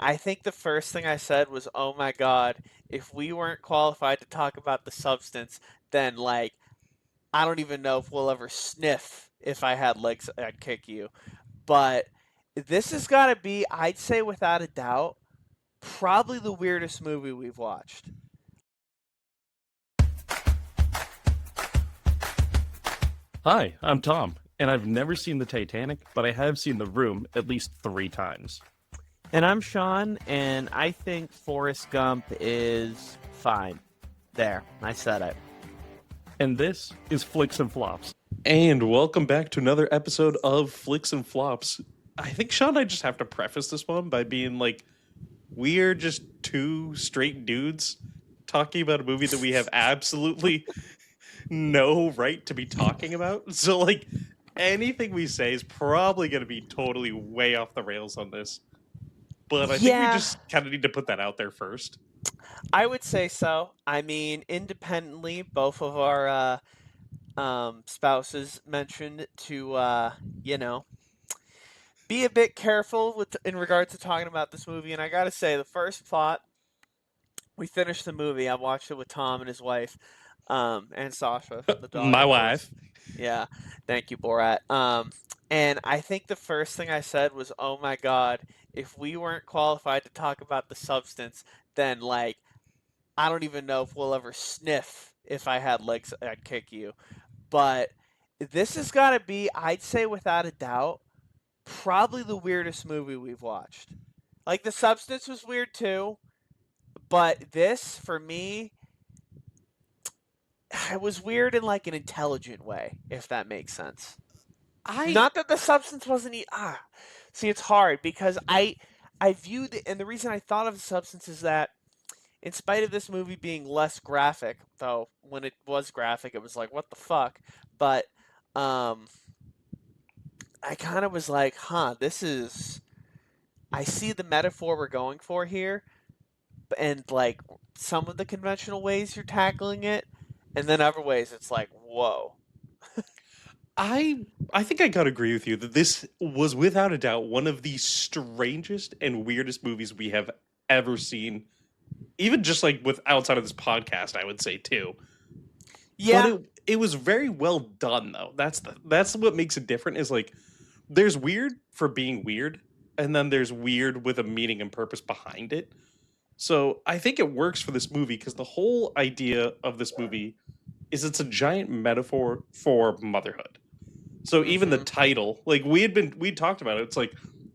I think the first thing I said was, "Oh my god, if we weren't qualified to talk about the substance, then like I don't even know if we'll ever sniff if I had legs I'd kick you." But this has got to be, I'd say without a doubt, probably the weirdest movie we've watched. Hi, I'm Tom, and I've never seen the Titanic, but I have seen The Room at least 3 times. And I'm Sean, and I think Forrest Gump is fine. There, I said it. And this is Flicks and Flops. And welcome back to another episode of Flicks and Flops. I think Sean and I just have to preface this one by being like, we are just two straight dudes talking about a movie that we have absolutely no right to be talking about. So, like, anything we say is probably going to be totally way off the rails on this. But I think we Yeah, just kind of need to put that out there first. I would say so. I mean, independently, both of our spouses mentioned to, you know, be a bit careful with in regards to talking about this movie. And I gotta say, the first plot, we finished the movie. I watched it with Tom and his wife, and Sasha, the dog, My of course. wife. Yeah, thank you, Borat. And I think the first thing I said was, "Oh my god, if we weren't qualified to talk about the substance, then like I don't even know if we'll ever sniff if I had legs I'd kick you." But this has got to be, I'd say without a doubt, probably the weirdest movie we've watched. Like the substance was weird too, but this for me, it was weird in like an intelligent way, if that makes sense. I Not that the substance wasn't see, it's hard because I viewed it, and the reason I thought of the substance is that in spite of this movie being less graphic, though when it was graphic it was like what the fuck, but um I kind of was like, "Huh, this is I see the metaphor we're going for here, and like some of the conventional ways you're tackling it, and then other ways it's like, whoa." I I think I gotta agree with you that this was without a doubt one of the strangest and weirdest movies we have ever seen. Even just like with outside of this podcast, I would say too. But Yeah, it was very well done though. That's what makes it different is like there's weird for being weird, and then there's weird with a meaning and purpose behind it. So I think it works for this movie because the whole idea of this movie is it's a giant metaphor for motherhood. So even the mm-hmm. title, like we talked about it, it's like,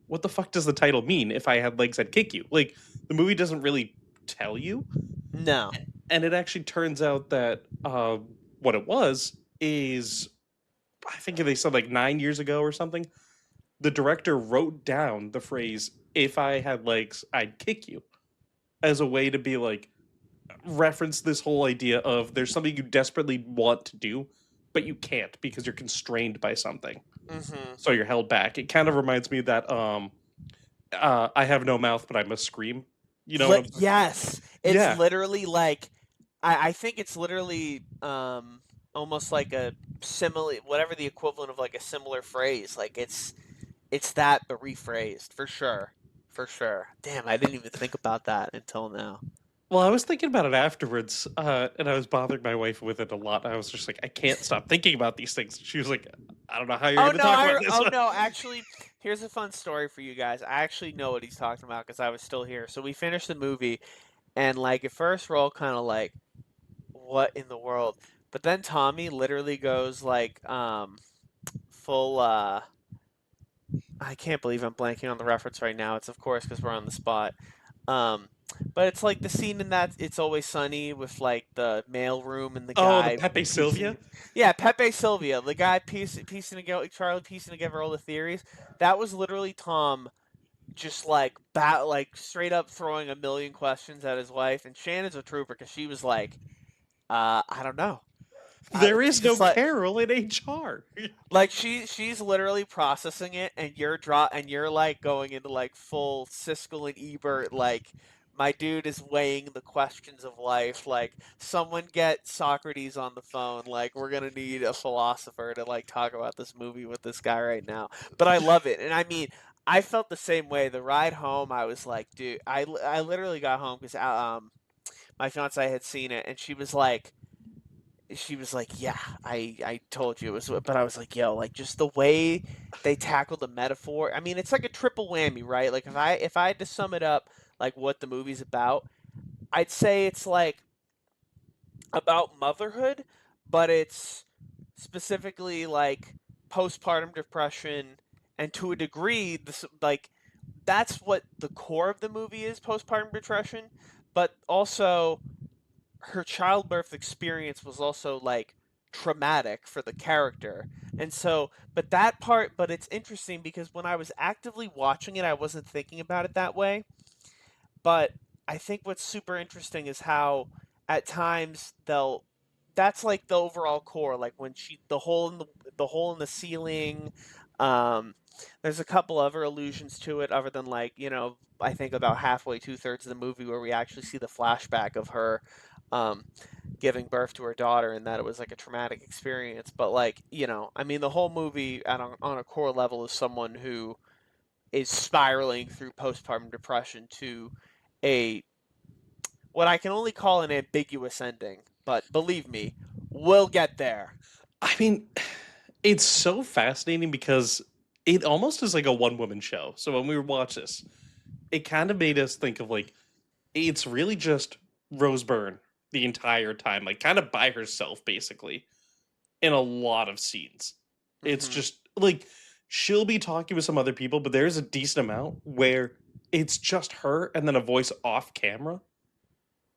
what the fuck does the title mean? If I had legs, I'd kick you. Like the movie doesn't really tell you, No. and it actually turns out that what it was is, I think they said like 9 years ago or something. The director wrote down the phrase "If I had legs, I'd kick you" as a way to be like reference this whole idea of there's something you desperately want to do, but you can't because you're constrained by something. Mm-hmm. So you're held back. It kind of reminds me of that I have no mouth but I must scream. You know what I'm Yes, it's Yeah. literally like I think it's literally almost like a simile, whatever the equivalent of like a similar phrase. Like it's that but rephrased for sure, for sure. Damn, I didn't even think about that until now. Well, I was thinking about it afterwards, and I was bothering my wife with it a lot. I was just like, I can't stop thinking about these things. She was like, I don't know how you're Oh going to no, talk about this oh one. no, actually, here's a fun story for you guys. I actually know what he's talking about because I was still here. So we finished the movie, and like at first we're all kind of like, "What in the world?" But then Tommy literally goes like, full. I can't believe I'm blanking on the reference right now. It's of course because we're on the spot. Um, but it's like the scene in that It's Always Sunny with like the mail room and the Oh, the guy Pepe piecing, Sylvia? yeah, Pepe Sylvia, the guy piecing together, Charlie piecing together all the theories. That was literally Tom just like like straight up throwing a million questions at his wife, and Shannon's a trooper because she was like, I don't know. There is no Just like Carol in HR. she's literally processing it, and and you're like going into like full Siskel and Ebert, like my dude is weighing the questions of life. Like someone get Socrates on the phone. Like we're gonna need a philosopher to like talk about this movie with this guy right now. But I love it, and I mean, I felt the same way. The ride home, I was like, dude, I literally got home because my fiance had seen it, and she was like, yeah, I told you it was, but I was like, yo, like just the way they tackled the metaphor. I mean, it's like a triple whammy, right? Like if I had to sum it up, like what the movie's about, I'd say it's like about motherhood, but it's specifically like postpartum depression, and to a degree, this like that's what the core of the movie is, postpartum depression, but also her childbirth experience was also like traumatic for the character. And so, but it's interesting because when I was actively watching it, I wasn't thinking about it that way. But I think what's super interesting is how at times that's like the overall core, like when she the hole in the ceiling. um there's a couple other allusions to it other than like, I think about halfway, two-thirds of the movie where we actually see the flashback of her um giving birth to her daughter, and that it was like a traumatic experience. But like, I mean, the whole movie on a core level is someone who is spiraling through postpartum depression to a what I can only call an ambiguous ending. But believe me, we'll get there. I mean, it's so fascinating because it almost is like a one woman show. So when we watch this, it kind of made us think of like it's really just Rose Byrne the entire time, like kind of by herself, basically, in a lot of scenes. It's Hmm. just like she'll be talking with some other people, but there's a decent amount where it's just her and then a voice off camera.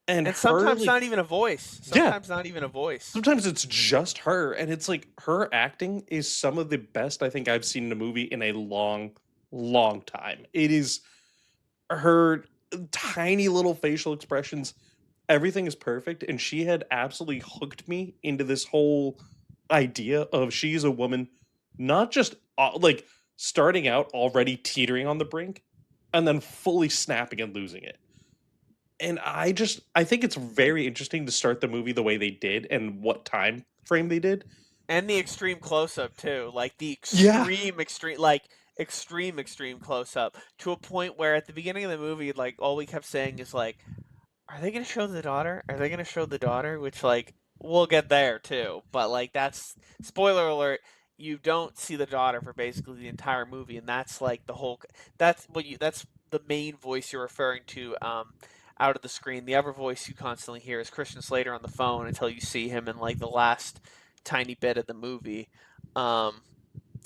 And And her, sometimes like, not even a voice. yeah, Sometimes not even a voice. sometimes it's just her. And it's like her acting is some of the best I think I've seen in a movie in a long, long time. It is her tiny little facial expressions, everything is perfect, and she had absolutely hooked me into this whole idea of she's a woman not just like starting out already teetering on the brink and then fully snapping and losing it. And I think it's very interesting to start the movie the way they did and what time frame they did. And the extreme close up too. Like the Yeah. extreme close up to a point where at the beginning of the movie, like all we kept saying is like, are they gonna show the daughter? Are they gonna show the daughter? Which like we'll get there too. But like that's spoiler alert. You don't see the daughter for basically the entire movie, and that's like the whole. That's the main voice you're referring to. Out of the screen, the other voice you constantly hear is Christian Slater on the phone until you see him in like the last tiny bit of the movie. Um,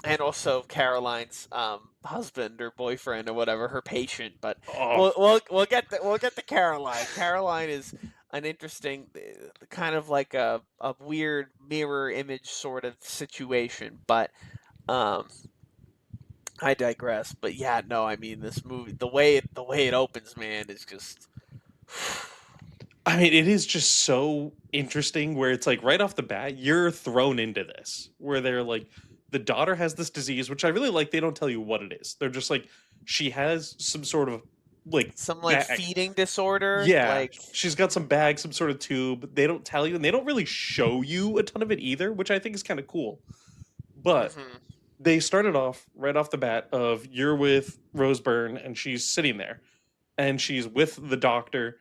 and also Caroline's husband or boyfriend or whatever, her patient. But Oh, we'll get to Caroline. Caroline is an interesting, kind of like a weird mirror image sort of situation. But um, I digress. But yeah, no, I mean this movie, the way it opens, man, is just. I mean, it is just so interesting where it's like right off the bat, you're thrown into this where they're like, the daughter has this disease, which I really like. They don't tell you what it is. They're just like, she has some sort of like Some like bag. feeding disorder, Yeah, like. she's got some bag, some sort of tube. They don't tell you, and they don't really show you a ton of it either, which I think is kind of cool. But Hmm. they started off right off the bat of you're with Rose Byrne, and she's sitting there, and she's with the doctor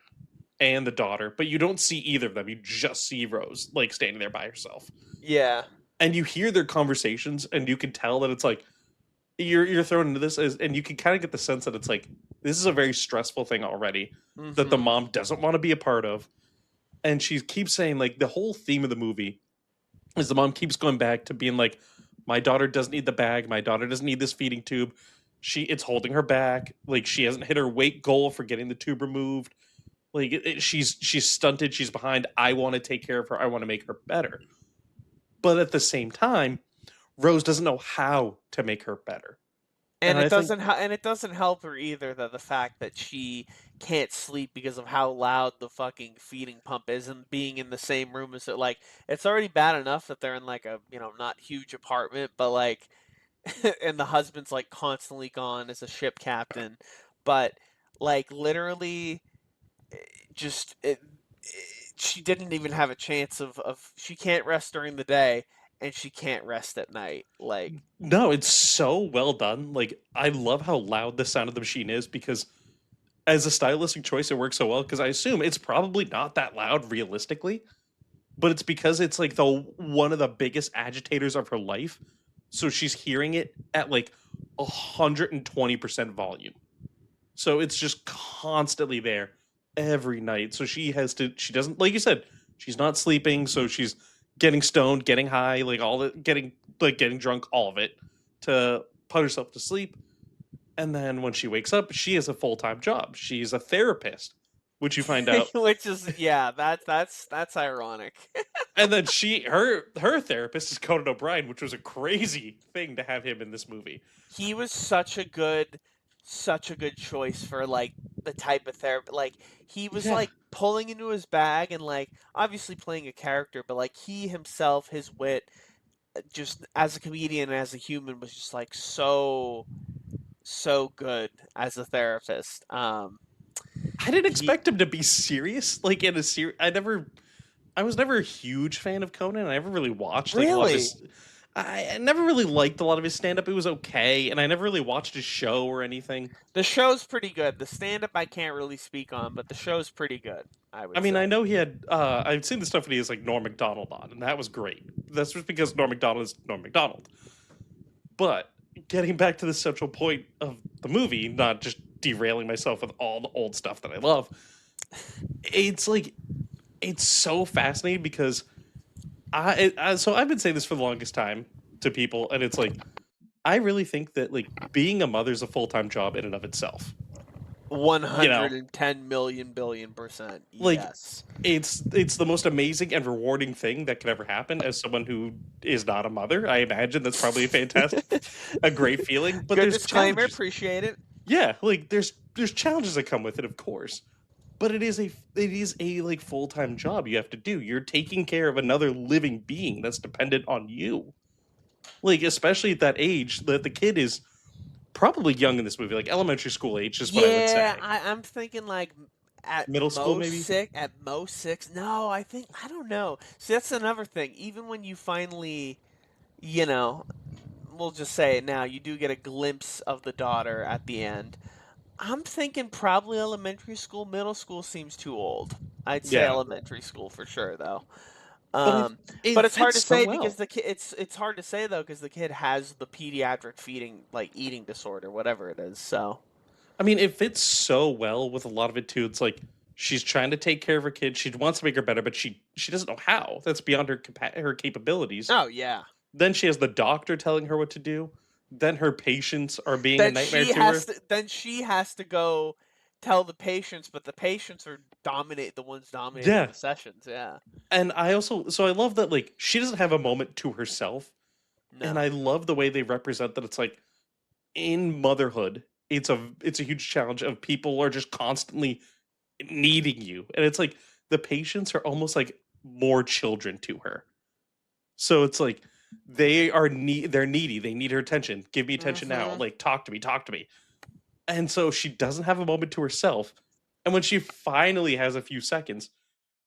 and the daughter, but you don't see either of them. You just see Rose like standing there by herself, Yeah. and you hear their conversations, and you can tell that it's like you're thrown into this, and you can kind of get the sense that it's like this is a very stressful thing already that the Hmm. mom doesn't want to be a part of, and she keeps saying like the whole theme of the movie is the mom keeps going back to being like, my daughter doesn't need the bag, my daughter doesn't need this feeding tube, it's holding her back, like she hasn't hit her weight goal for getting the tube removed, like she's stunted, she's behind, I want to take care of her, I want to make her better. But at the same time, Rose doesn't know how to make her better. And And I it think, doesn't help her either that the fact that she can't sleep because of how loud the fucking feeding pump is, and being in the same room as it. Like it's already bad enough that they're in like a, not huge apartment, but like and the husband's like constantly gone as a ship captain, but like literally just she didn't even have a chance of she can't rest during the day, and she can't rest at night. Like, No, it's so well done. Like, I love how loud the sound of the machine is because as a stylistic choice, it works so well because I assume it's probably not that loud realistically, but it's because it's like the one of the biggest agitators of her life. So she's hearing it at like 120% volume. So it's just constantly there every night. So she doesn't, like you said, she's not sleeping. So she's getting stoned, getting high, like all the, getting drunk, all of it to put herself to sleep. And then when she wakes up, she has a full time job. She's a therapist, which you find out. which is yeah, that's ironic. And then her therapist is Conan O'Brien, which was a crazy thing to have him in this movie. He was such a good choice for like the type of therapy. Like he was Yeah, like pulling into his bag and like obviously playing a character, but like he himself, his wit, just as a comedian and as a human was just like so good as a therapist. I didn't He expect him to be serious. Like in a series, I was never a huge fan of Conan. I never really watched like a lot of really his. I never really liked a lot of his stand up. It was okay, and I never really watched his show or anything. the show's pretty good. The stand up I can't really speak on, but the show's pretty good, I I would mean, say. I know he had. I've seen the stuff that he has like Norm Macdonald on, and that was great. That's just because Norm Macdonald is Norm Macdonald. But getting back to the central point of the movie, not just derailing myself with all the old stuff that I love, it's like it's so fascinating because so I've been saying this for the longest time to people, and it's like I really think that like being a mother is a full time job in and of itself. You know, 110 million billion percent. like Yes. it's the most amazing and rewarding thing that could ever happen as someone who is not a mother. I imagine that's probably a fantastic, a great feeling. But Good there's disclaimer. challenges. Appreciate it. Yeah, like there's challenges that come with it, of course. But it is a like full time job you have to do. You're taking care of another living being that's dependent on you. Like especially at that age, that the kid is probably young in this movie, like elementary school age is what I would Yeah, say. I'm thinking like at Middle school most maybe. six. At most six. No, I don't know. See, that's another thing. Even when you finally, you know, we'll just say it now. You do get a glimpse of the daughter at the end. I'm thinking probably elementary school. Middle school seems too old. I'd say Yeah, elementary school for sure, though. but Um, it but it's hard fits to so say because well. the kid. It's hard to say though because the kid has the pediatric feeding like eating disorder, whatever it is. So. I mean, it fits so well with a lot of it too. It's like she's trying to take care of her kid. She wants to make her better, but she doesn't know how. That's beyond her capabilities. Oh yeah. Then she has the doctor telling her what to do. Then her patients are being a Then nightmare she to has her. to. Then she has to go tell the patients, but the patients are dominate the ones dominating Yeah, the sessions. Yeah. and I also so I love that like she doesn't have a moment to herself, and No. I love the way they represent that. It's like in motherhood, it's a huge challenge of people are just constantly needing you, and it's like the patients are almost like more children to her. So it's like they're needy. They need her attention. Give me attention now. Mhm. Like talk to me. And so she doesn't have a moment to herself. And when she finally has a few seconds,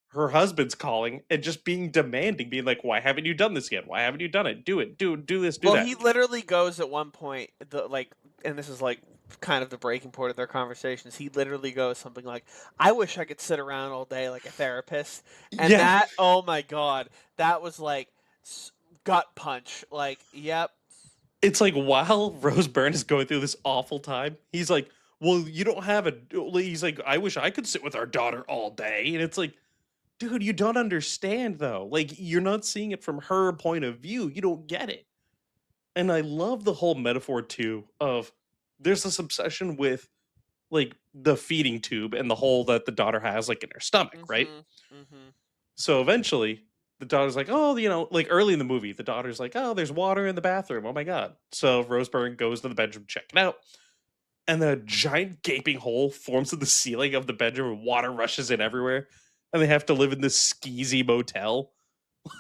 her husband's calling and just being demanding, being like, "Why haven't you done this yet? Why haven't you done it? Do it. Do this, do Well, that." he literally goes at one point, the like, and this is like kind of the breaking point of their conversations. He literally goes something like, "I wish I could sit around all day like a therapist," and Yeah. that, oh my god, that was like s- gut punch. Like, yep, It's like while Rose Byrne is going through this awful time, he's like, "Well, you don't have a." He's like, "I wish I could sit with our daughter all day," and it's like, dude, you don't understand though. Like, you're not seeing it from her point of view. You don't get it. And I love the whole metaphor too of there's this obsession with like the feeding tube and the hole that the daughter has like in her stomach, right? mhm, mhm, So eventually the daughter's like, oh, like early in the movie, the daughter's like, oh, there's water in the bathroom. Oh my God. So Rose Byrne goes to the bedroom, check it out. And the giant gaping hole forms in the ceiling of the bedroom and water rushes in everywhere. And they have to live in this skeezy motel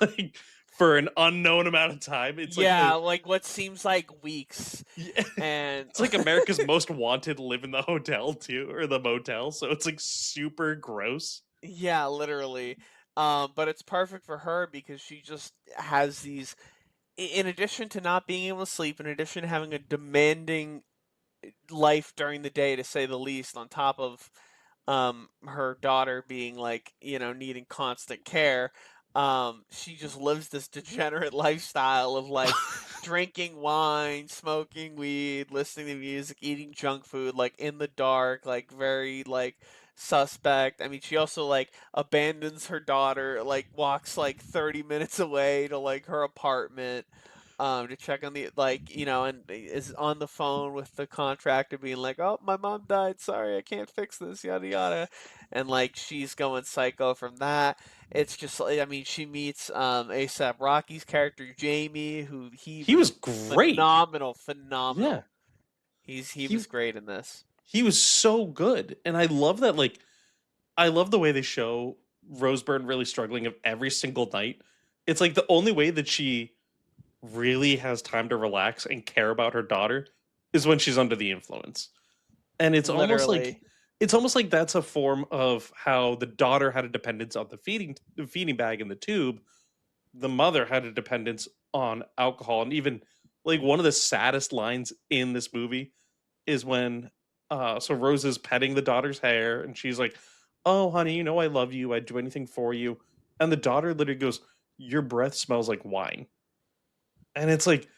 like for an unknown amount of time. It's like yeah, like what seems like weeks, yeah, and it's like America's Most Wanted live in the hotel too, or the motel. So it's like super gross. yeah, literally. But it's perfect for her because she just has these. in addition to not being able to sleep, in addition to having a demanding life during the day, to say the least, on top of her daughter being like, needing constant care, she just lives this degenerate lifestyle of like drinking wine, smoking weed, listening to music, eating junk food, like in the dark, like very like suspect. I mean, she also like abandons her daughter, like walks like 30 minutes away to like her apartment to check on the like, and is on the phone with the contractor being like, "Oh, my mom died. Sorry, I can't fix this." Yada yada, and like she's going psycho from that. It's just like, I mean, she meets ASAP Rocky's character Jamie, who he He was was great. phenomenal, Yeah. phenomenal. He He was great in this. he was so good. And I love that, like, I love the way they show Rose Byrne really struggling of every single night. It's like the only way that she really has time to relax and care about her daughter is when she's under the influence. And Literally. it's almost like that's a form of how the daughter had a dependence on the feeding bag and the tube. The mother had a dependence on alcohol. And even like one of the saddest lines in this movie is when so Rose is petting the daughter's hair and she's like, "Oh honey, you know I love you, I'd do anything for you." And the daughter literally goes, "Your breath smells like wine." And it's like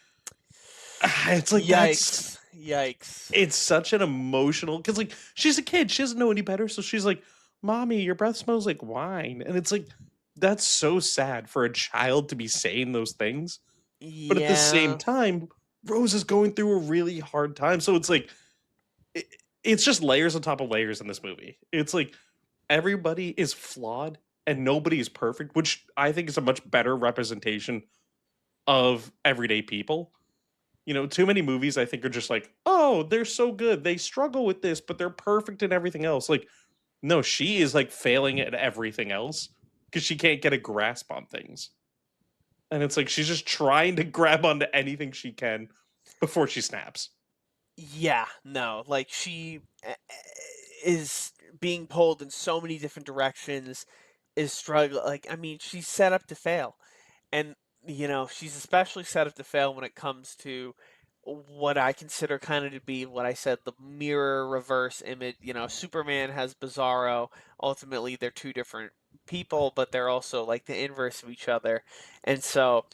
it's like that's Yikes. Yikes. it's such an emotional, because like she's a kid, she doesn't know any better, so she's like, "Mommy, your breath smells like wine." And it's like that's so sad for a child to be saying those things. But at the same Yeah. time, Rose is going through a really hard time. So it's like it, it's just layers on top of layers in this movie. It's like everybody is flawed and nobody is perfect, which I think is a much better representation of everyday people. Too many movies I think are just like, "Oh, they're so good. They struggle with this, but they're perfect in everything else." Like, no, she is like failing at everything else because she can't get a grasp on things. And it's like she's just trying to grab onto anything she can before she snaps. Yeah, no, like she is being pulled in so many different directions, is struggling. Like, I mean, she's set up to fail. And, she's especially set up to fail when it comes to what I consider kind of to be what I said, the mirror reverse image. Superman has Bizarro. Ultimately, they're two different people, but they're also like the inverse of each other. And so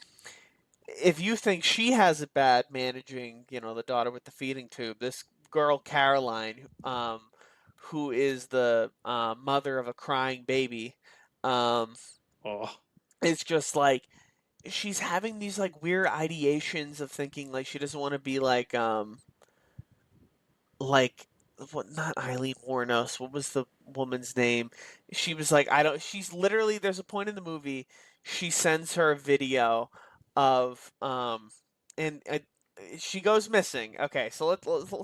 if you think she has it bad managing, the daughter with the feeding tube, this girl Caroline, who is the mother of a crying baby, um, Oh, it's just like she's having these like weird ideations of thinking like she doesn't want to be like what, not Eileen Wuornos, what was the woman's name? She was like, I don't, she's literally, there's a point in the movie, she sends her a video of, and she goes missing. Okay, so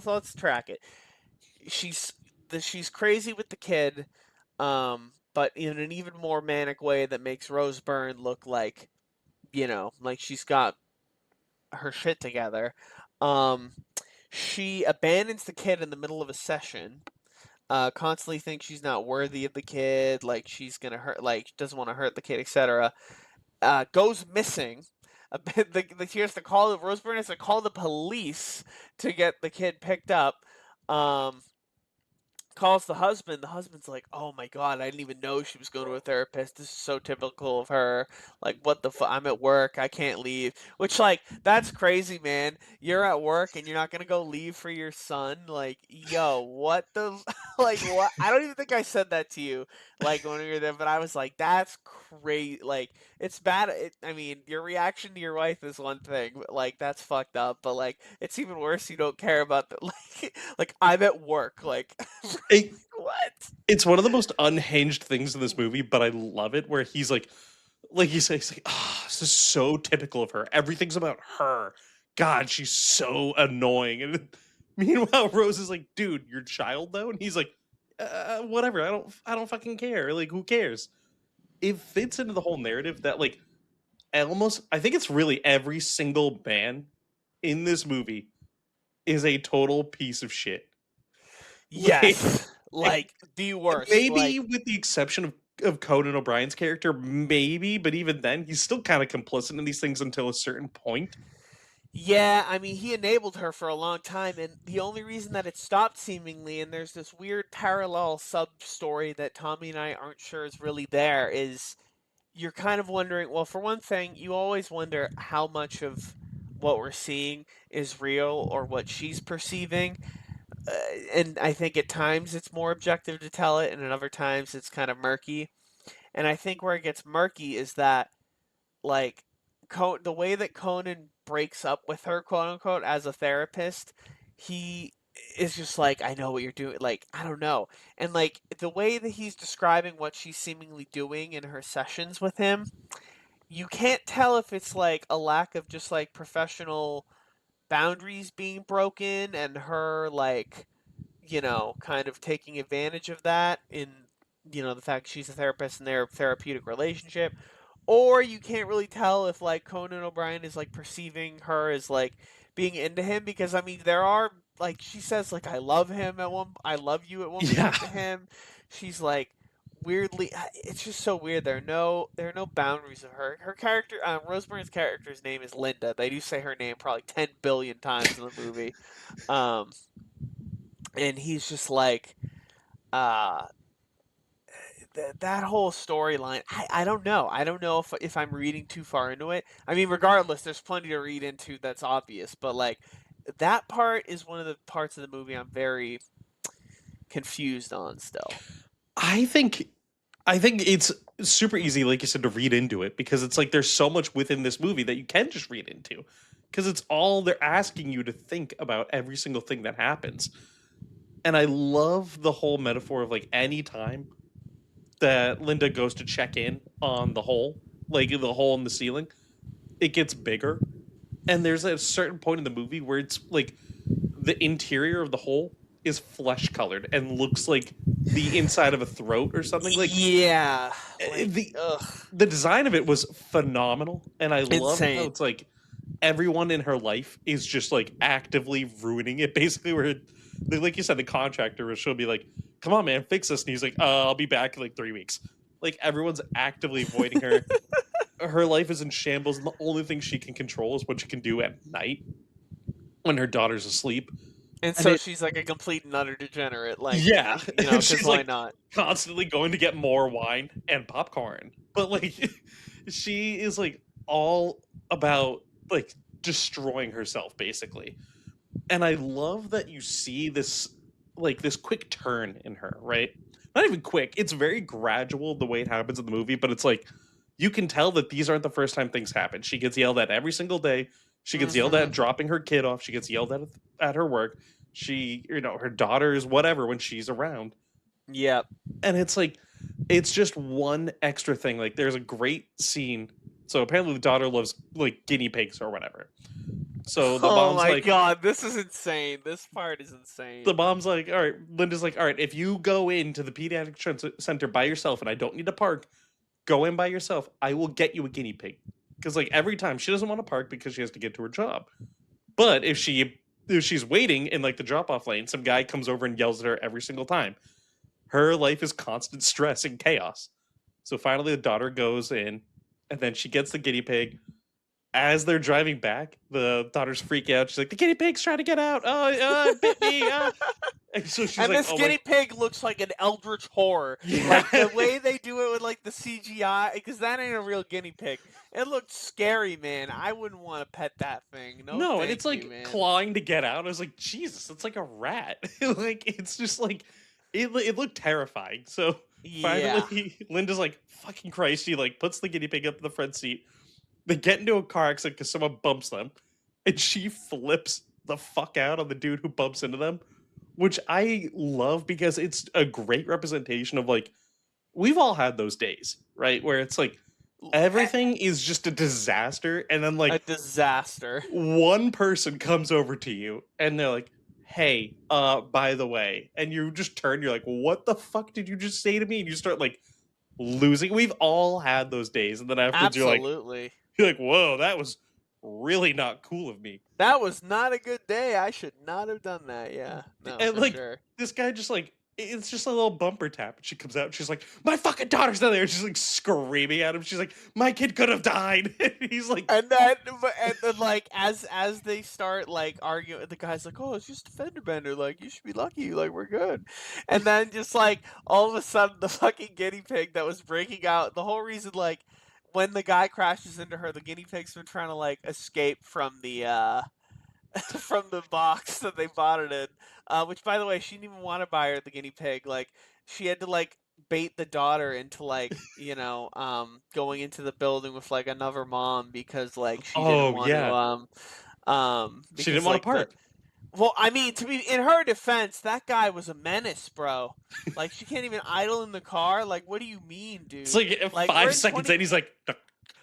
let's track it. She's, she's crazy with the kid, but in an even more manic way that makes Rose Byrne look like, like she's got her shit together. Um, she abandons the kid in the middle of a session. Constantly thinks she's not worthy of the kid, like she's gonna hurt, like doesn't want to hurt the kid, etc. Goes missing. She has to call Rose Byrne has to call the police to get the kid picked up. Um, Calls the husband. The husband's like, "Oh my god, I didn't even know she was going to a therapist. This is so typical of her. Like, what the fuck? I'm at work. I can't leave." Which, like, that's crazy, man. You're at work and you're not gonna go leave for your son. Like, yo, what the? Like, what? I don't even think I said that to you, like when we were there. But I was like, that's crazy. Like, it's bad. I mean, your reaction to your wife is one thing, but like, that's fucked up. But like, it's even worse. You don't care about the like I'm at work. Like, it, what? it's one of the most unhinged things in this movie, but I love it where like you say, he's like, "Ah, this is so typical of her. Everything's about her. God, she's so annoying." And meanwhile, Rose is like, "Dude, your child though," and he's like, "Whatever. I don't fucking care. Like, who cares?" It fits into the whole narrative that like almost, I think it's really every single man in this movie is a total piece of shit. Like, Yes, like the worst. maybe Like, with the exception of of Conan O'Brien's character, maybe, but even then, he's still kind of complicit in these things until a certain point. Yeah, I mean, he enabled her for a long time, and the only reason that it stopped seemingly, and there's this weird parallel sub story that Tommy and I aren't sure is really there, is you're kind of wondering, well, for one thing, you always wonder how much of what we're seeing is real or what she's perceiving. Uh, and I think at times it's more objective to tell it, and at other times it's kind of murky. And I think where it gets murky is that, like, the way that Conan breaks up with her, quote unquote, as a therapist, he is just like, I know what you're doing. Like, I don't know. And, like, the way that he's describing what she's seemingly doing in her sessions with him, you can't tell if it's like a lack of just like professional boundaries being broken and her, like, kind of taking advantage of that in, the fact she's a therapist and their therapeutic relationship. Or you can't really tell if, like, Conan O'Brien is, like, perceiving her as, like, being into him, because, I mean, there are, like, she says, like, I love you at one Yeah. point to him. She's, like, weirdly, it's just so weird. There are no boundaries of her. Her character, Rosemary's character's name is Linda. They do say her name probably 10 billion times in the movie. Um, and he's just like, uh, that whole storyline, I don't know. I don't know if I'm reading too far into it. I mean, regardless, there's plenty to read into that's obvious, but, like, that part is one of the parts of the movie I'm very confused on still. I think it's super easy, like you said, to read into it because it's like there's so much within this movie that you can just read into because it's all they're asking you to think about every single thing that happens. And I love the whole metaphor of like any time that Linda goes to check in on the hole, like the hole in the ceiling, it gets bigger. And there's a certain point in the movie where it's like the interior of the hole is flesh colored and looks like the inside of a throat or something. Like Yeah, like, the ugh, the design of it was phenomenal, and I love how insane. it's like everyone in her life is just like actively ruining it. Basically, where like you said, the contractor, where she'll be like, "Come on, man, fix this," and he's like, I'll be back in like 3 weeks." Like everyone's actively avoiding her. Her life is in shambles, and the only thing she can control is what she can do at night when her daughter's asleep. And And so it, she's like a complete and utter degenerate, like, yeah, and because she's why like not? constantly going to get more wine and popcorn. But like, she is like all about like destroying herself basically. And I love that you see this like this quick turn in her, right? Not even quick, it's very gradual the way it happens in the movie, but it's like you can tell that these aren't the first time things happen. She gets yelled at every single day. She gets yelled Hmm. at dropping her kid off. She gets yelled at her work. She, her daughter is whatever when she's around. Yep. And it's like it's just one extra thing. Like there's a great scene. So apparently the daughter loves like guinea pigs or whatever. So the Oh mom's my like, god, this is insane. This part is insane. the mom's like, all right, Linda's like, all right, if you go into the pediatric center by yourself and I don't need to park, go in by yourself. I will get you a guinea pig. Because like every time she doesn't want to park because she has to get to her job. But if she's waiting in like the drop off lane, some guy comes over and yells at her every single time. Her life is constant stress and chaos. So finally, the daughter goes in, and then she gets the guinea pig. As they're driving back, the daughter's freaking out. She's like, "The guinea pig's trying to get out! It bit me!" And so she's And like, this "Oh guinea my, pig looks like an eldritch horror. yeah, Like the way they do it with like the CGI, because that ain't a real guinea pig. It looked scary, man. I wouldn't want to pet that thing. No, no!" And thank it's you, like man. clawing to get out. I was like, "Jesus, it's like a rat!" Like it's just like it looked terrifying. So Yeah. finally, Linda's like, "Fucking Christ!" She like puts the guinea pig up in the front seat. They get into a car accident because someone bumps them, and she flips the fuck out on the dude who bumps into them, which I love because it's a great representation of like we've all had those days, right? Where it's like everything is just a disaster, and then A like disaster. one person comes over to you and they're like, "Hey, by the way," and you just turn, you're like, "What the fuck did you just say to me?" And you start like losing. We've all had those days, and then afterwards Absolutely. you're like, "Whoa, that was really not cool of me." That was not a good day. I should not have done that. Yeah. No, And for like sure. this guy just like it's just a little bumper tap. And she comes out and she's like, my fucking daughter's not there. And she's like screaming at him. She's like, my kid could have died. And he's like, And then like as they start like arguing, the guy's like, "Oh, it's just a fender bender. Like you should be lucky. Like we're good." And then just like all of a sudden, the fucking guinea pig that was breaking out. The whole reason, like, when the guy crashes into her, the guinea pig's been trying to like escape from the from the box that they bought it in. Which, by the way, she didn't even want to buy her the guinea pig. Like, she had to like bait the daughter into like going into the building with like another mom because like she didn't oh, want to yeah. She didn't because want to like the part. well, I mean, to be in her defense, that guy was a menace, bro. Like, she can't even idle in the car. Like, what do you mean, It's dude? like Like, 5 seconds in, he's like,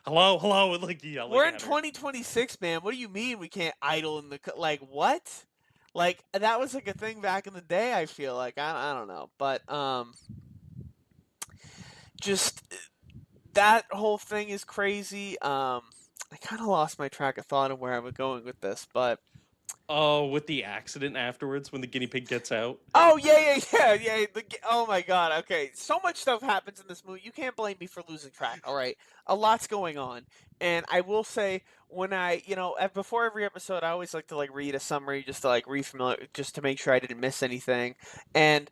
hello, hello, and like yelling we're in at her. 2026, man. What do you mean we can't idle in the like what? Like that was like a thing back in the day. I feel like I don't know, but just that whole thing is crazy. I kind of lost my track of thought of where I was going with this, but Oh, with the accident afterwards when the guinea pig gets out. oh yeah. Oh my god. Okay, so much stuff happens in this movie. You can't blame me for losing track. All right, a lot's going on, and I will say when before every episode, I always like to like read a summary just to like refamiliar, just to make sure I didn't miss anything. And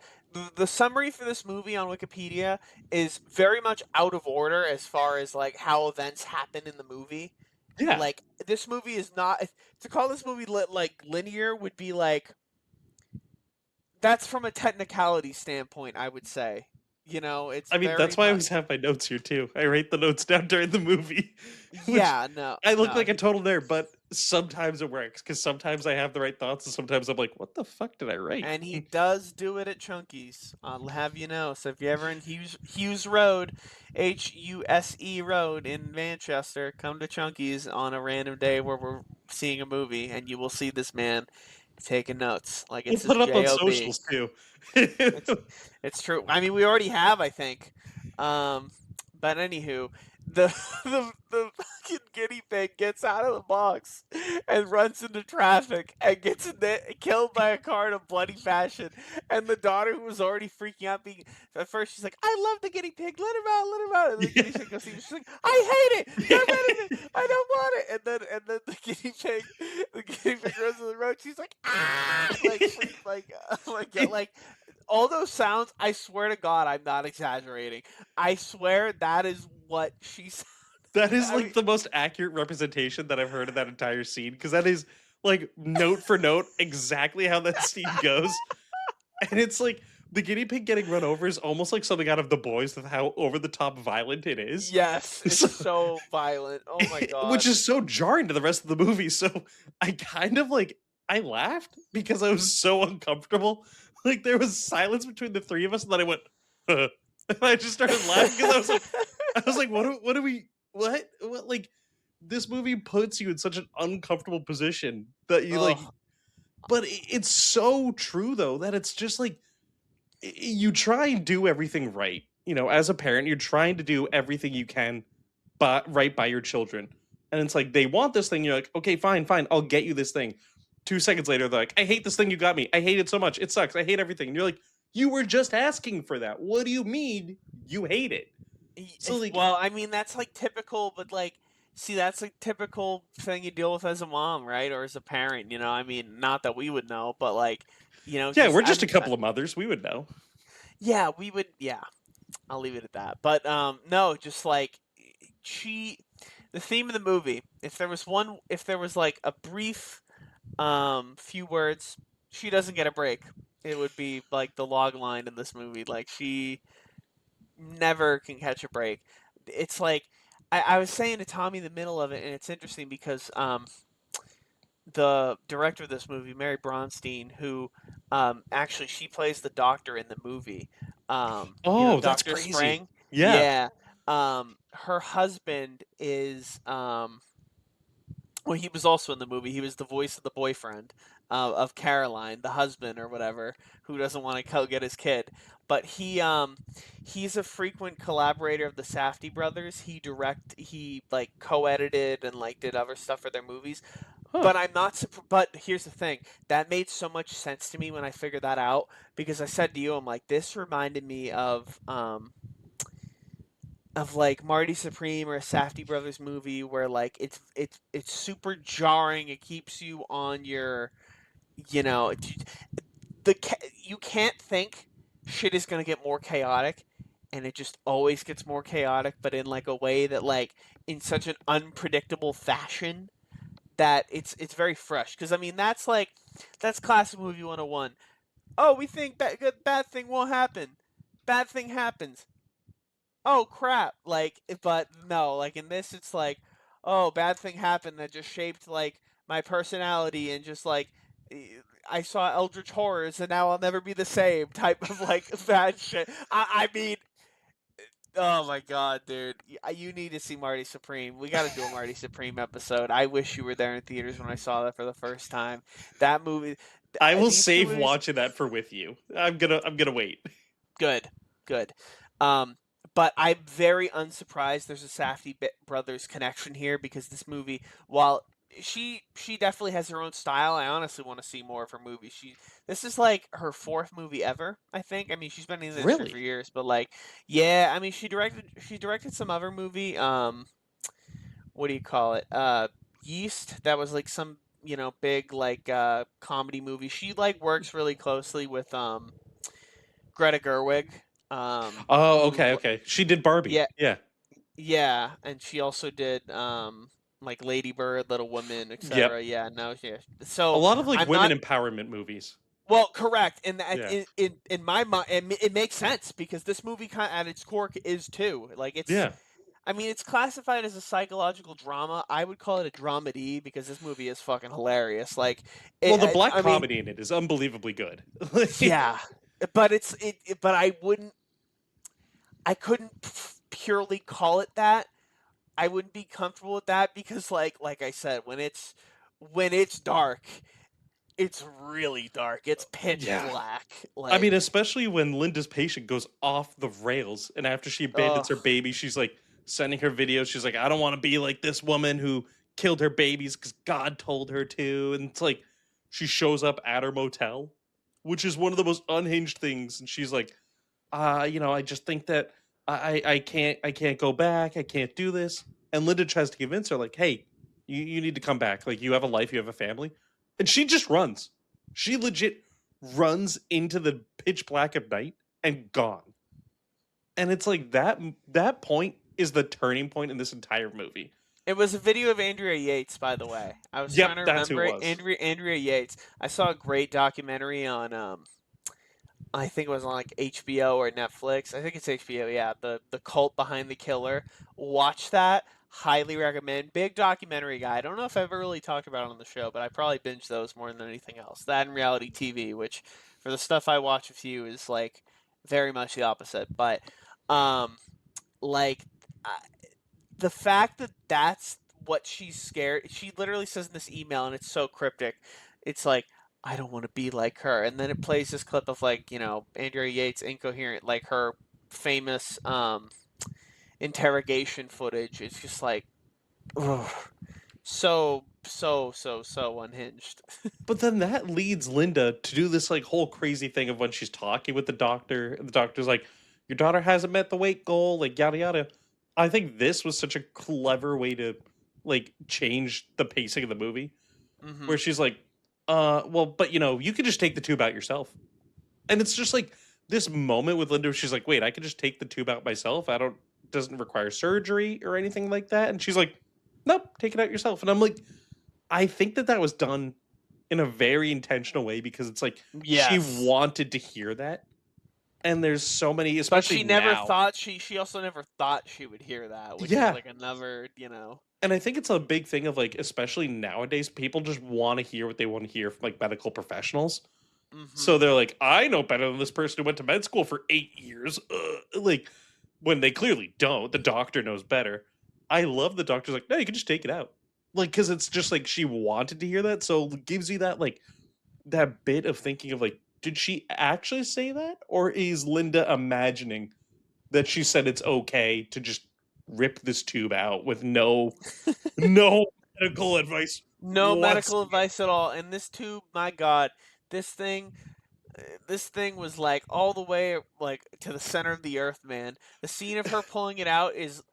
the summary for this movie on Wikipedia is very much out of order as far as like how events happen in the movie. Yeah. Like this movie is not to call this movie like linear would be like that's from a technicality standpoint, I would say. It's I mean, very that's why I much. always have my notes here too. I write the notes down during the movie, which Yeah, no, I look no. like a total nerd, but sometimes it works because sometimes I have the right thoughts and sometimes I'm like, what the fuck did I write? And he does do it at Chunky's. I'll have you know. So if you're ever in Hughes Road, Huse Road in Manchester, come to Chunky's on a random day where we're seeing a movie, and you will see this man taking notes like We'll it's put his it up on job. socials too. It's it's true. I mean, we already have, I think. But anywho, the the fucking guinea pig gets out of the box and runs into traffic and gets killed by a car in a bloody fashion. And the daughter, who was already freaking out, being at first she's like, "I love the guinea pig. Let him out. Let him out." And the guinea pig goes, she's like, "I hate it. Get rid of it. I don't want it." And then the guinea pig runs on the road. She's like, "Ah!" Like all those sounds, I swear to God, I'm not exaggerating. I swear that is what she said. That is I like mean, the most accurate representation that I've heard of that entire scene because that is like note for note exactly how that scene goes. And it's like the guinea pig getting run over is almost like something out of The Boys with how over the top violent it is. yes, it's So, so violent. Oh my which God. is so jarring to the rest of the movie. So I kind of like I laughed because I was so uncomfortable. Like there was silence between the three of us, and then I went, and I just started laughing because I was like, what do we, what, like, this movie puts you in such an uncomfortable position that you like, Oh, but it's so true though that it's just like you try and do everything right. As a parent, you're trying to do everything you can, but right by your children, and it's like they want this thing. You're like, okay, fine, I'll get you this thing. 2 seconds later, they're like, I hate this thing you got me. I hate it so much. It sucks. I hate everything. And you're like, you were just asking for that. What do you mean you hate it? So like, well, I mean that's like typical, but like, see, that's like typical thing you deal with as a mom, right, or as a parent. I mean, not that we would know, but like, yeah, just we're just a couple of mothers. We would know. yeah, we would. Yeah, I'll leave it at that. But no, just like she, the theme of the movie. If there was like a brief, few words, she doesn't get a break. It would be like the log line in this movie. Like she never can catch a break. It's like I was saying to Tommy in the middle of it, and it's interesting because the director of this movie, Mary Bronstein, who actually she plays the doctor in the movie. Oh, that's Doctor crazy. Spring. Yeah. Yeah. Her husband is well, he was also in the movie. He was the voice of the boyfriend of Caroline, the husband or whatever, who doesn't want to go get his kid. But he's a frequent collaborator of the Safdie brothers. He like co-edited and like did other stuff for their movies. Huh. But I'm not. But here's the thing: that made so much sense to me when I figured that out because I said to you, I'm like, this reminded me of like Marty Supreme or a Safdie Brothers movie where like it's super jarring. It keeps you on your, you know, you can't think shit is gonna get more chaotic, and it just always gets more chaotic, but in like a way that like in such an unpredictable fashion that it's very fresh. Because I mean that's classic movie 101. Oh, we think bad thing won't happen. Bad thing happens. Oh crap! Like, but no, like in this, it's like, oh, bad thing happened that just shaped like my personality and just like I saw Eldritch horrors and now I'll never be the same type of like bad shit. I mean, oh my god, dude, you need to see Marty Supreme. We got to do a Marty Supreme episode. I wish you were there in theaters when I saw that for the first time. That movie, I will these two save movies, watching that for with you. I'm gonna wait. good, good. Um, but I'm very unsurprised there's a Safdie brothers connection here because this movie, while she definitely has her own style, I honestly want to see more of her movies. This is like her fourth movie ever, I think. I mean, she's been in the industry for Really? years, but like, yeah, I mean, she directed some other movie. What do you call it? Yeast. That was like some big like comedy movie. She like works really closely with Greta Gerwig, Oh, okay, who okay. She did Barbie. yeah, Yeah, yeah, and she also did like Lady Bird, Little Women, yep. etc. Yeah, no, yeah. A So lot of like I'm women not empowerment movies. well, correct, and Yeah, in my mind, it makes sense because this movie kind of, at its core is too. Like it's, yeah. I mean, it's classified as a psychological drama. I would call it a dramedy because this movie is fucking hilarious. Like, Well, the black I mean, comedy in it is unbelievably good. yeah, but but I couldn't purely call it that. I wouldn't be comfortable with that because like I said, when it's dark, it's really dark. It's pitch Yeah. black. I mean, Like, especially when Linda's patient goes off the rails, and after she abandons ugh. her baby, she's like sending her videos. She's like, "I don't want to be like this woman who killed her babies because God told her to." And it's like she shows up at her motel, which is one of the most unhinged things. And she's like, I just think that I can't go back. I can't do this." And Linda tries to convince her, like, "Hey, you need to come back. Like, you have a life, you have a family." And she just runs. She legit runs into the pitch black of night and gone. And it's like that point is the turning point in this entire movie. It was a video of Andrea Yates, by the way. I was trying Yep, to that's who remember it it. was. Andrea Yates. I saw a great documentary on I think it was on like HBO or Netflix. I think it's HBO. Yeah, the cult behind the killer. Watch that. Highly recommend. Big documentary guy. I don't know if I've ever really talked about it on the show, but I probably binge those more than anything else. That and reality TV, which for the stuff I watch with you is like very much the opposite. But um, like I, the fact that that's what she's scared. She literally says in this email, and it's so cryptic. It's like, I don't want to be like her. And then it plays this clip of like, Andrea Yates incoherent, like her famous interrogation footage. It's just like, ugh, so unhinged. But then that leads Linda to do this like whole crazy thing of when she's talking with the doctor, and the doctor's like, "Your daughter hasn't met the weight goal," like yada yada. I think this was such a clever way to like change the pacing of the movie, Hmm. where she's like, well, but you could just take the tube out yourself." And it's just like this moment with Linda where she's like, "Wait, I could just take the tube out myself. I don't doesn't require surgery or anything like that." And she's like, "Nope, take it out yourself." And I'm like, I think that was done in a very intentional way because it's like she Yes. wanted to hear that. And there's so many, But especially she never now. thought she also never thought she would hear that, which is Yeah. like another. And I think it's a big thing of like, especially nowadays, people just want to hear what they want to hear from like medical professionals. Hmm. So they're like, I know better than this person who went to med school for 8 years. Like, when they clearly don't, the doctor knows better. I love the doctor's like, no, you can just take it out. Like, because it's just like she wanted to hear that. So it gives you that, like, that bit of thinking of like, did she actually say that? Or is Linda imagining that she said it's okay to just rip this tube out with no medical advice No medical whatsoever. advice at all. And this tube, my God, this thing, this thing was like all the way like to the center of the earth, man. The scene of her pulling it out is,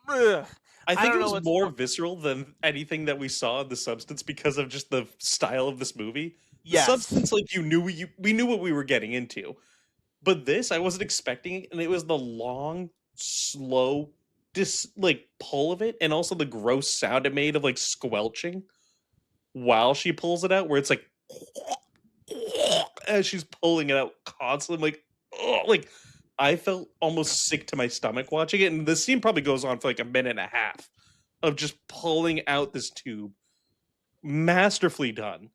ugh. I I think don't it know was what's more more. visceral than anything that we saw in The Substance because of just the style of this movie. The Yes. Substance, like we knew what we were getting into, but this I wasn't expecting, it, and it was the long, slow, like pull of it, and also the gross sound it made of like squelching while she pulls it out, where it's like as she's pulling it out constantly, like like I felt almost sick to my stomach watching it, and the scene probably goes on for like a minute and a half of just pulling out this tube, masterfully done.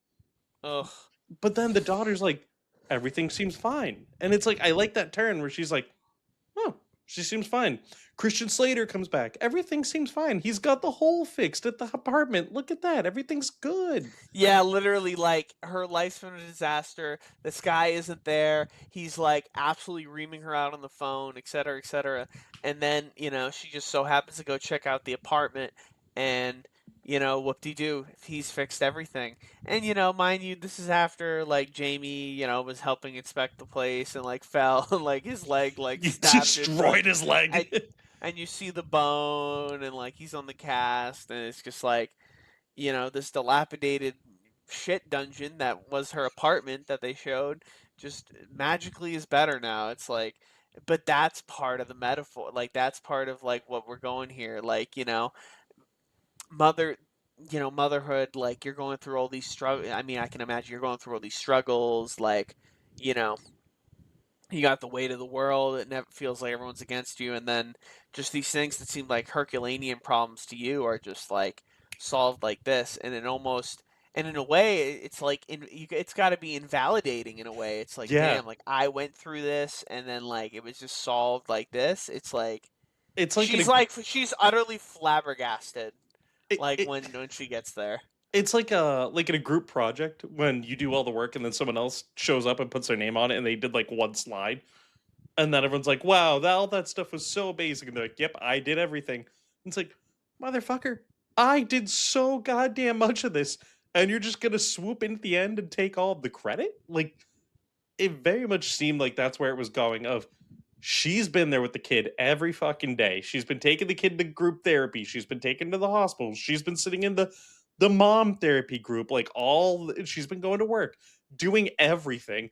Ugh. But then the daughter's like, everything seems fine, and it's like I like that turn where she's like, oh, she seems fine. Christian Slater comes back. Everything seems fine. He's got the hole fixed at the apartment. Look at that. Everything's good. Yeah, literally, like her life's been a disaster. This guy isn't there. He's like absolutely reaming her out on the phone, et cetera, et cetera. And then, she just so happens to go check out the apartment, and whoop-de-doo, he's fixed everything. And mind you, this is after like Jamie, was helping inspect the place and like fell and like his leg like You snapped into destroyed his and, leg. and you see the bone and like he's on the cast and it's just like this dilapidated shit dungeon that was her apartment that they showed just magically is better now. It's like, but that's part of the metaphor. Like that's part of like what we're going here. Like, mother, motherhood, like you're going through all these struggles. I mean, I can imagine you're going through all these struggles. Like, you know, you got the weight of the world. It never feels like everyone's against you. And then just these things that seem like Herculean problems to you are just like solved like this. And it almost, and in a way, it's like, it's got to be invalidating in a way. It's like, Yeah. damn, like I went through this and then like it was just solved like this. It's It's like in a she's utterly flabbergasted. it, Like it, when she gets there. it's like in a group project when you do all the work and then someone else shows up and puts their name on it and they did like one slide. And then everyone's like, wow, all that stuff was so basic. And they're like, yep, I did everything. And it's like, motherfucker, I did so goddamn much of this. And you're just going to swoop in at the end and take all of the credit? Like, it very much seemed like that's where it was going of she's been there with the kid every fucking day. She's been taking the kid to group therapy. She's been taken to the hospital. She's been sitting in the mom therapy group, like she's been going to work, doing everything.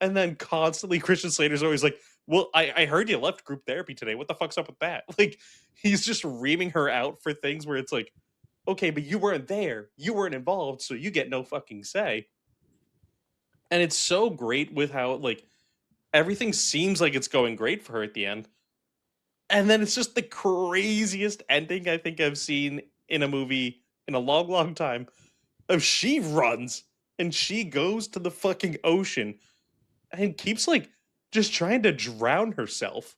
And then constantly Christian Slater's always like, well, I heard you left group therapy today. What the fuck's up with that? Like, he's just reaming her out for things where it's like, okay, but you weren't there. You weren't involved, so you get no fucking say. And it's so great with how, like, everything seems like it's going great for her at the end. And then it's just the craziest ending I think I've seen in a movie in a long, long time. Of she runs and she goes to the fucking ocean and keeps like just trying to drown herself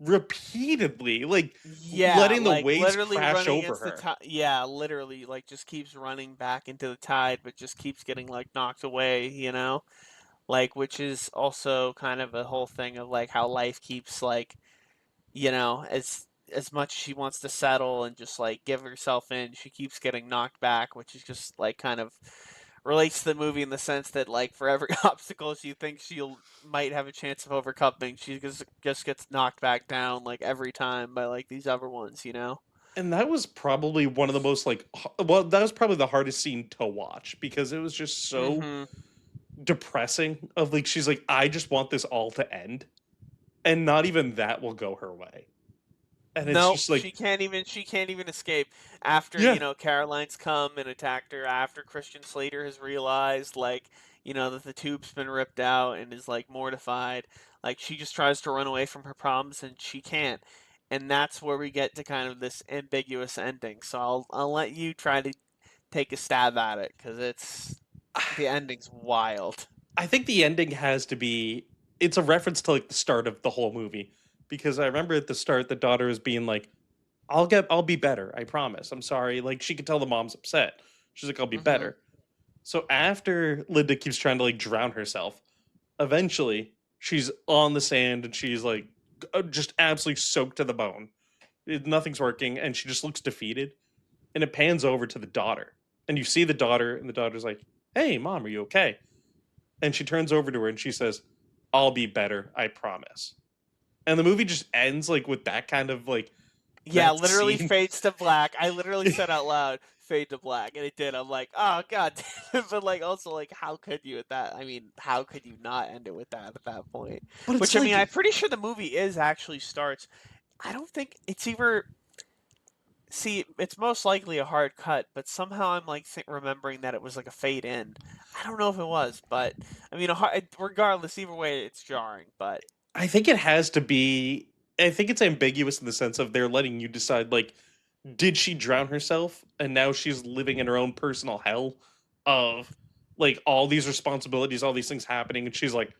repeatedly, like Yeah, letting the like waves literally crash running over against the her. tide. Yeah, literally, like just keeps running back into the tide, but just keeps getting like knocked away, Like, which is also kind of a whole thing of like how life keeps like, as much as she wants to settle and just like give herself in, she keeps getting knocked back, which is just like kind of relates to the movie in the sense that like for every obstacle she thinks she'll might have a chance of overcoming, she just gets knocked back down like every time by like these other ones. And that was probably one of the most like well, that was probably the hardest scene to watch because it was just so Mm-hmm. depressing of like she's like I just want this all to end and not even that will go her way. And it's Nope, just like she can't even escape after, yeah. Caroline's come and attacked her after Christian Slater has realized like, that the tube's been ripped out and is like mortified. Like she just tries to run away from her problems and she can't. And that's where we get to kind of this ambiguous ending. So I'll let you try to take a stab at it cuz the ending's wild. I think the ending has to be it's a reference to like the start of the whole movie because I remember at the start the daughter was being like I'll be better, I promise. I'm sorry. Like she could tell the mom's upset. She's like I'll be Mhm. better. So after Linda keeps trying to like drown herself, eventually she's on the sand and she's like just absolutely soaked to the bone. Nothing's working and she just looks defeated and it pans over to the daughter and you see the daughter, and the daughter's like, "Hey, mom, are you okay?" And she turns over to her and she says, "I'll be better, I promise." And the movie just ends like with that kind of like Yeah, that literally scene. fades to black. I literally said out loud, "Fade to black," and it did. I'm like, "Oh god," damn it. But like, also like, how could you at that? I mean, how could you not end it with that at that point? But it's Which I mean, like I'm pretty sure the movie is actually starts. I don't think it's either. See, it's most likely a hard cut, but somehow I'm like remembering that it was like a fade in. I don't know if it was, but I mean, regardless, either way, it's jarring. But I think it has to be. I think it's ambiguous in the sense of they're letting you decide like, did she drown herself and now she's living in her own personal hell of like all these responsibilities, all these things happening, and she's like,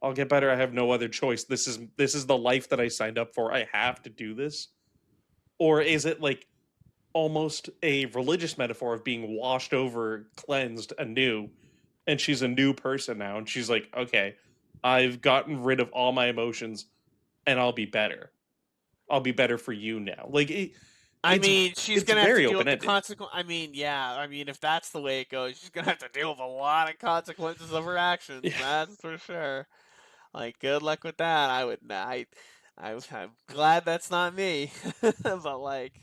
"I'll get better. I have no other choice. This is the life that I signed up for. I have to do this." Or is it like almost a religious metaphor of being washed over, cleansed anew, and she's a new person now, and she's like, "Okay, I've gotten rid of all my emotions, and I'll be better. I'll be better for you now." Like I it's mean, she's it's gonna have to very deal open with the ended. consequence. I mean, yeah. I mean, if that's the way it goes, she's gonna have to deal with a lot of consequences of her actions. Yeah, That's for sure. Like, good luck with that. I would. I'm glad that's not me. But like,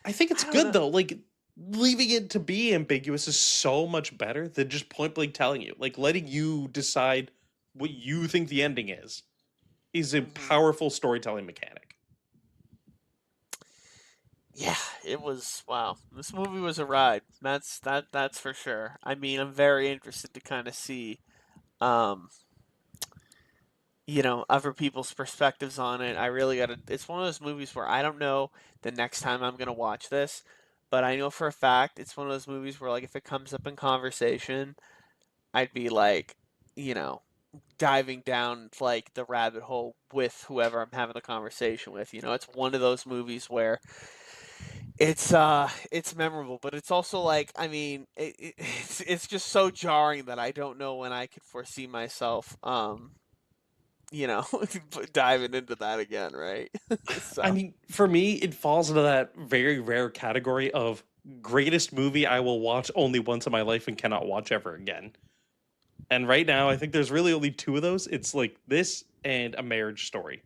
I think it's I don't good know. though. Like leaving it to be ambiguous is so much better than just point blank telling you. Like letting you decide what you think the ending is a Hmm. powerful storytelling mechanic. Yeah, it was. Wow, this movie was a ride. That's for sure. I mean, I'm very interested to kind of see. Um, other people's perspectives on it. I really gotta. It's one of those movies where I don't know the next time I'm gonna watch this, but I know for a fact it's one of those movies where, like, if it comes up in conversation, I'd be like, you know, diving down like the rabbit hole with whoever I'm having the conversation with. It's one of those movies where it's memorable, but it's also like, I mean, it's just so jarring that I don't know when I could foresee myself you know, diving into that again, right? I So, mean, for me, it falls into that very rare category of greatest movie I will watch only once in my life and cannot watch ever again. And right now, I think there's really only two of those. It's like this and A Marriage Story.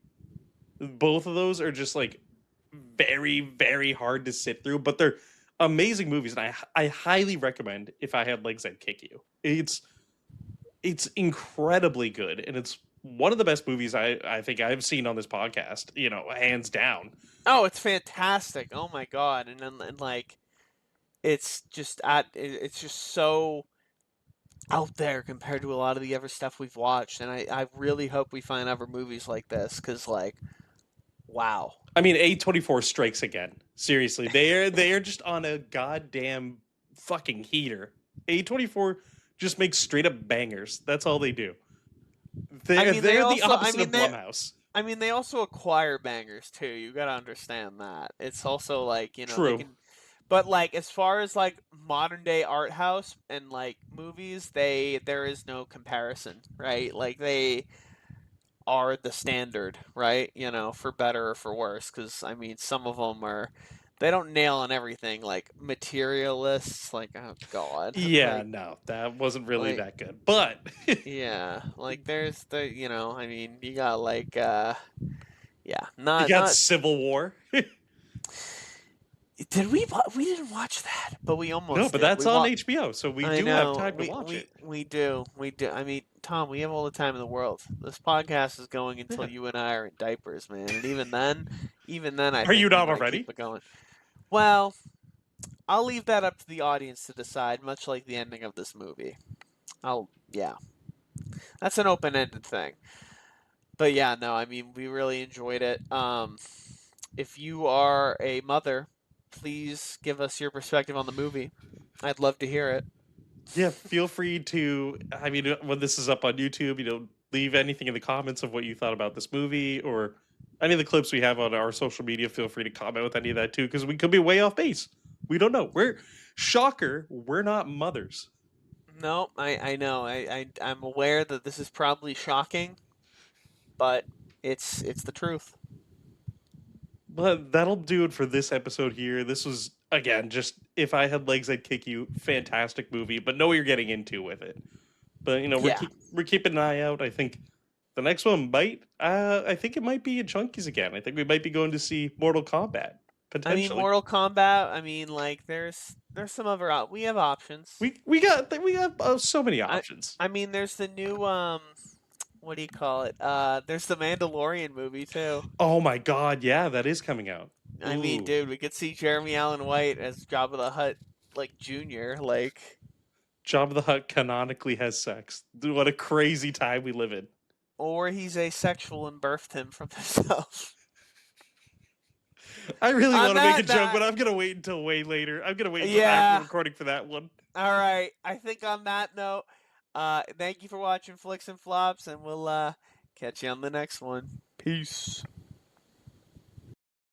Both of those are just like very, very hard to sit through, but they're amazing movies, and I highly recommend If I Had Legs, I'd Kick You. It's incredibly good, and it's one of the best movies I think I've seen on this podcast. Hands down. oh, it's fantastic. Oh my God. And then, and like, it's just so out there compared to a lot of the other stuff we've watched. And I really hope we find other movies like this because, like, wow. I mean, A24 strikes again. Seriously, they are just on a goddamn fucking heater. A24 just makes straight up bangers. That's all they do. I They're mean, they they're the also, opposite of Blumhouse. they also acquire bangers too. You gotta understand that. It's also like, they True. can, but like as far as like modern day art house and like movies, there is no comparison, right? Like they are the standard, right? For better or for worse. Because I mean, some of them are. They don't nail on everything, like materialists. Like, oh god, Yeah, no, that wasn't really like that good. But yeah, like there's I mean, you got like yeah, you not got not. Civil War. We didn't watch that, but we No, almost but did. that's on HBO, so we I do have know time to watch it. we do we do. I mean, Tom, we have all the time in the world. This podcast is going until Yeah. you and I are in diapers, man. And even then, I Are think you we not might keep already? it going. Well, I'll leave that up to the audience to decide, much like the ending of this movie. Yeah, that's an open-ended thing. But yeah, no, I mean, we really enjoyed it. If you are a mother, please give us your perspective on the movie. I'd love to hear it. Yeah, feel free to. I mean, when this is up on YouTube, leave anything in the comments of what you thought about this movie or any of the clips we have on our social media. Feel free to comment with any of that too, because we could be way off base. We don't know. We're not mothers. No, I know. I'm aware that this is probably shocking, but it's the truth. But that'll do it for this episode here. This was again, just If I Had Legs, I'd Kick You. Fantastic movie, but know what you're getting into with it. But Yeah. we're keeping an eye out. I think the next one I think it might be in Chunkies again. I think we might be going to see Mortal Kombat I mean, potentially. Mortal Kombat. I mean, like, there's some other we have options. We have so many I options. I mean, there's the new what do you call it? There's the Mandalorian movie too. Oh my god, yeah, that is coming out. I mean, Ooh, dude, we could see Jeremy Allen White as Jabba the Hutt, like Junior, like, Jabba the Hutt canonically has sex. Dude, what a crazy time we live in. or he's asexual and birthed him from himself. I really On want to make a that joke, note, but I'm gonna wait until way later. I'm gonna wait until after yeah. the recording for that one. All right. I think on that note, thank you for watching Flicks and Flops, and we'll catch you on the next one. Peace.